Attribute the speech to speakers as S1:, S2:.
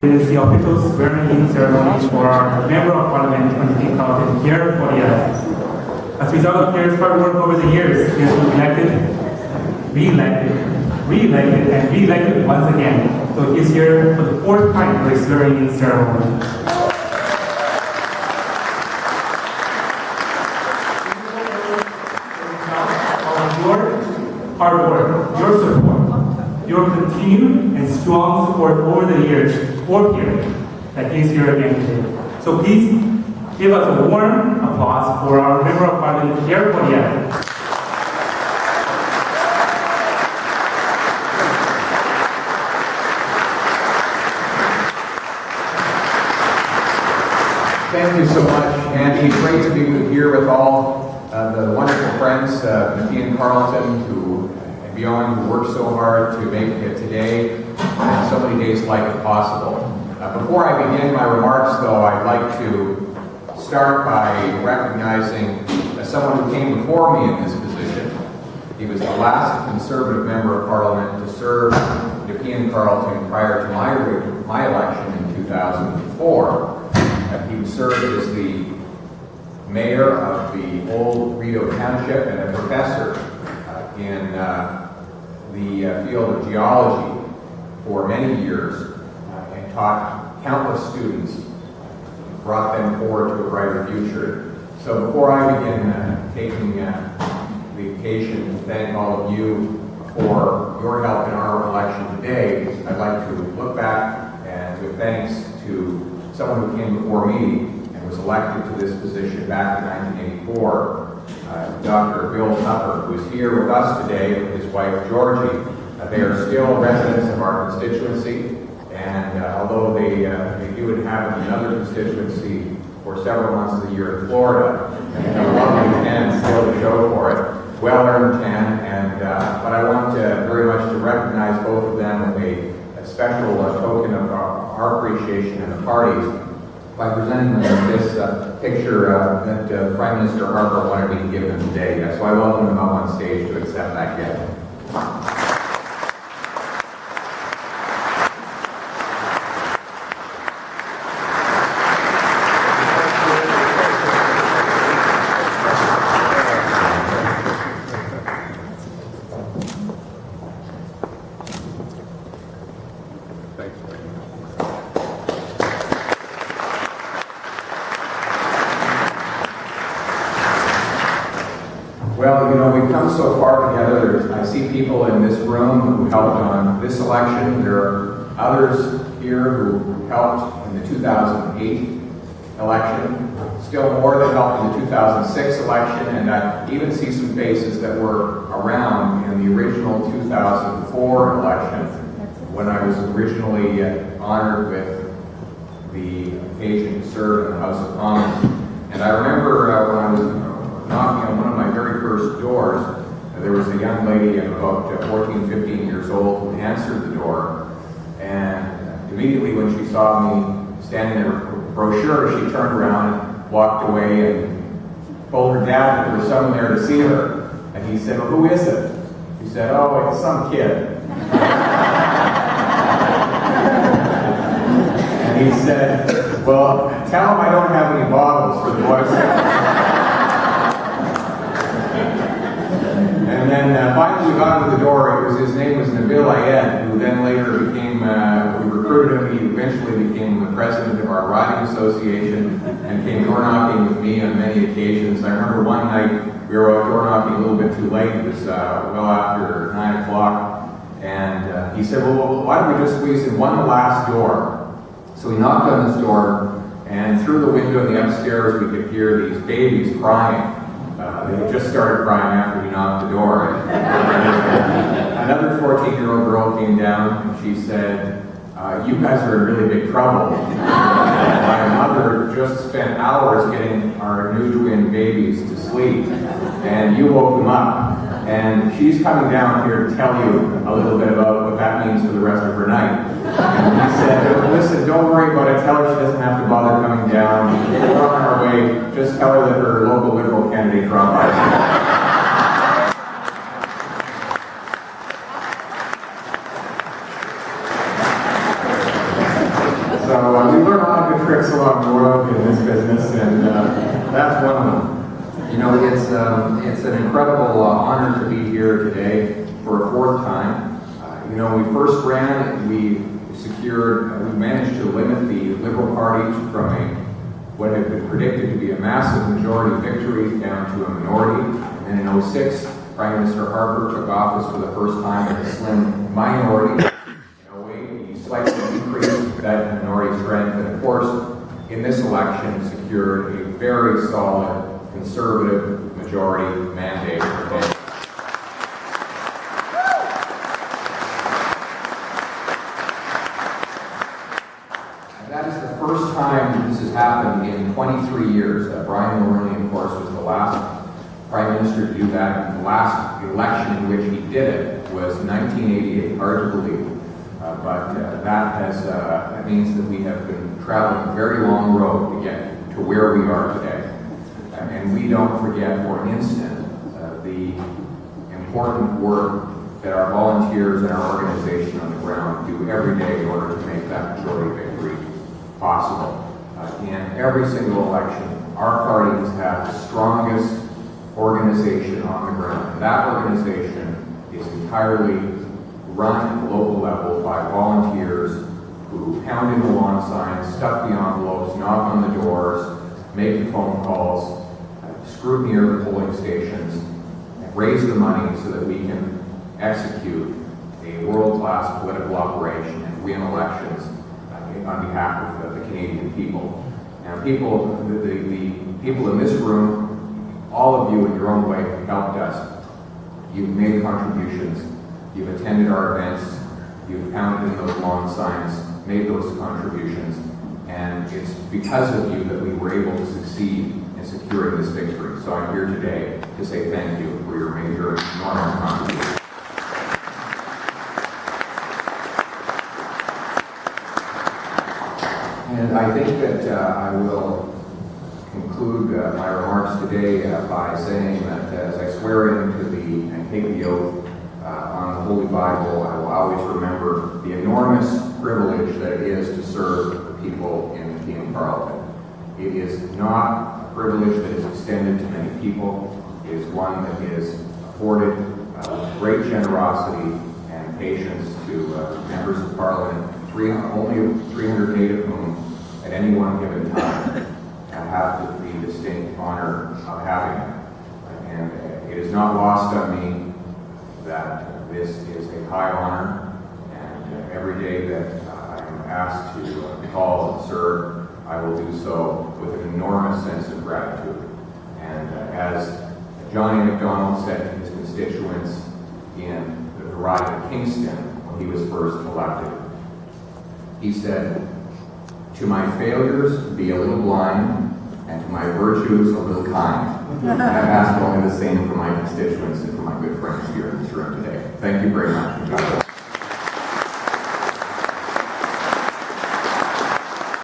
S1: It is the official swearing-in ceremony for our Member of Parliament on the Carleton, Pierre Poilievere. As a result of Pierre's hard work over the years, he has been elected, re-elected, and re-elected once again. So he's here for the fourth time for a swearing-in ceremony. Your hard work, your support, your continued and strong support over the years for Pierre, that he's here again today. So please give us a warm applause for our Member of Parliament, Pierre Poilievere.
S2: Thank you so much, Andy. Great to be here with all the wonderful friends, Pierre Carleton, who and beyond, who worked so hard to make it today and so many days like it possible. Before I begin my remarks, though, I'd like to start by recognizing someone who came before me in this position. He was the last Conservative Member of Parliament to serve Pierre Carleton prior to my election in 2004. He served as the mayor of the old Rideau Township and a professor in the field of geology for many years and taught countless students, brought them forward to a brighter future. So before I begin taking the occasion to thank all of you for your help in our election today, I'd like to look back and with thanks to someone who came before me and was elected to this position back in 1984, Dr. Bill Tupper, who is here with us today with his wife Georgie. They are still residents of our constituency, and although they do inhabit another constituency for several months of the year in Florida, and have a lovely tan still to show for it, well-earned tan, and but I want very much to recognize both of them with a special token of our appreciation in the parties by presenting them with this picture that Prime Minister Harper wanted me to give them today. So I welcome them up on stage to accept that gift. Well, you know, we've come so far together. I see people in this room who helped on this election. There are others here who helped in the 2008 election. Still more that helped in the 2006 election. And I even see some faces that were around in the original 2004 election when I was originally honored with the occasion to serve in the House of Commons. And I remember when I was knocking on one of my very first doors, there was a young lady about 14, 15 years old who answered the door, and immediately when she saw me standing there with a brochure, she turned around and walked away and told her dad that there was someone there to see her. And he said, "Well, who is it?" She said, "Oh, it's some kid." And he said, "Well, tell him I don't have any bottles for the boys." And then finally we got to the door. His name was Nabil Ayed, who then later became, we recruited him. He eventually became the president of our riding association and came door knocking with me on many occasions. I remember one night we were out door knocking a little bit too late. It was well after 9 o'clock. And he said, well, why don't we just squeeze in one last door? So we knocked on this door, and through the window in the upstairs we could hear these babies crying. They had just started crying after we knocked the door. Another 14-year-old girl came down and she said, "You guys are in really big trouble. My mother just spent hours getting our new twin babies to sleep, and you woke them up. And she's coming down here to tell you a little bit about what that means for the rest of her night." And he said, "Listen, don't worry about it. Tell her she doesn't have to bother coming down. We're on our way. Just tell her that her local Liberal candidate dropped by."
S3: So we learn a lot of good tricks along the road in this business, and that's one of them.
S2: You know, it's an incredible honor to be here today for a fourth time. You know, when we first ran, we managed to limit the Liberal Party from what had been predicted to be a massive majority victory down to a minority. And then in 06, Prime Minister Harper took office for the first time with a slim minority. In 08, he slightly increased that minority strength, and of course, in this election, secured a very solid conservative majority mandate. That is the first time this has happened in 23 years. Brian Mulroney, of course, was the last Prime Minister to do that. And the last election in which he did it was 1988, hard to believe. But that means that we have been traveling a very long road to get to where we are today. And we don't forget for an instant the important work that our volunteers and our organization on the ground do every day in order to make that majority victory possible. In every single election, our party has had the strongest organization on the ground. And that organization is entirely run at the local level by volunteers who pound in the lawn signs, stuff the envelopes, knock on the doors, make the phone calls, scrutineer the polling stations, and raise the money so that we can execute a world-class political operation and win elections on behalf of the Canadian people. Now, the people in this room, all of you in your own way have helped us. You've made contributions. You've attended our events. You've pounded in those lawn signs, made those contributions. And it's because of you that we were able to succeed in securing this victory. So I'm here today to say thank you for your major, enormous contribution. And I think that I will conclude my remarks today by saying that as I swear into and take the oath on the Holy Bible, I will always remember the enormous privilege that it is to serve the people in King Carleton. It is not a privilege that is extended to many people. It is one that is afforded with great generosity and patience to members of Parliament, only 308 of whom at any one given time have the distinct honor of having it. And it is not lost on me that this is a high honor, and every day that I am asked to call and serve, I will do so with an enormous sense of gratitude. And as John A. MacDonald said to his constituents in the ride to Kingston when he was first elected, he said, "To my failures, be a little blind, and to my virtues, a little kind." And I've asked only the same for my constituents and for my good friends here in this room today. Thank you very much.